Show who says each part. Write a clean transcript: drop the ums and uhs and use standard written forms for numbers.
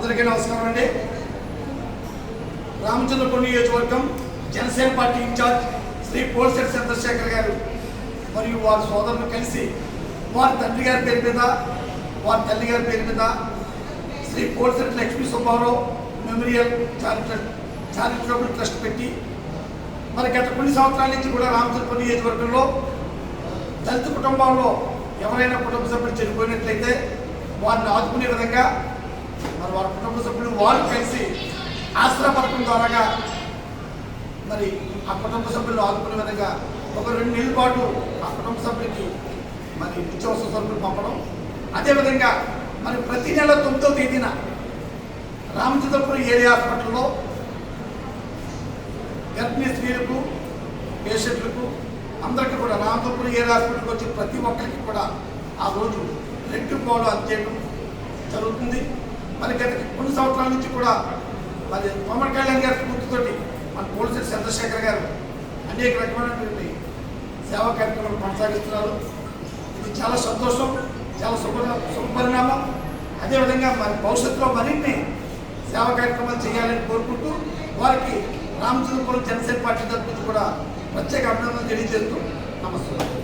Speaker 1: అందరికీ నమస్కారం అండి. రామచంద్రపురం నియోజకవర్గం జనసేన పార్టీ ఇన్ఛార్జ్ శ్రీ పోల్శెట్టి చంద్రశేఖర్ గారు మరియు వారి సోదరులు కలిసి వారి తండ్రి గారి పేరు మీద వారి తల్లి గారి పేరు మీద Shri Polsetti Lakshmi Subbarao memorial charitable trust పెట్టి మరి గత కొన్ని సంవత్సరాల నుంచి కూడా రామచంద్రపురం నియోజకవర్గంలో దళిత కుటుంబాల్లో ఎవరైనా కుటుంబ సభ్యులు చనిపోయినట్లయితే వారిని ఆదుకునే విధంగా మరి వారి కుటుంబ సభ్యులు వారు కలిసి ఆశ్రయ పథకం ద్వారా మరి ఆ కుటుంబ సభ్యులు ఆదుకునే విధంగా ఒక 2 నెలల పాటు ఆ కుటుంబ సభ్యులకి మరి నిత్యావసర సరుకులు పంపడం, అదేవిధంగా మరి ప్రతి నెల 9వ తేదీన రామచంద్రపురం ఏరియా హాస్పిటల్లో గర్భిణీ స్త్రీలకు పేషెంట్లకు అందరికీ కూడా రామచంద్రపురం ఏరియా హాస్పిటల్కి వచ్చి ప్రతి ఒక్కరికి కూడా ఆ రోజు రెట్టు పాలు అందజేయడం జరుగుతుంది. మరి గత కొన్ని సంవత్సరాల నుంచి కూడా మరి పవన్ కళ్యాణ్ గారి స్ఫూర్తితోటి మన పోల్శెట్టి చంద్రశేఖర్ గారు అనేక రకమైనటువంటి సేవా కార్యక్రమాలు కొనసాగిస్తున్నారు. ఇది చాలా సంతోషం, చాలా శుభపరిణామం. అదేవిధంగా మరి భవిష్యత్తులో మరిన్ని సేవా కార్యక్రమాలు చేయాలని కోరుకుంటూ వారికి రామచంద్రపురం జనసేన పార్టీ తరఫు నుంచి కూడా ప్రత్యేక అభినందనలు తెలియజేస్తూ నమస్కారం.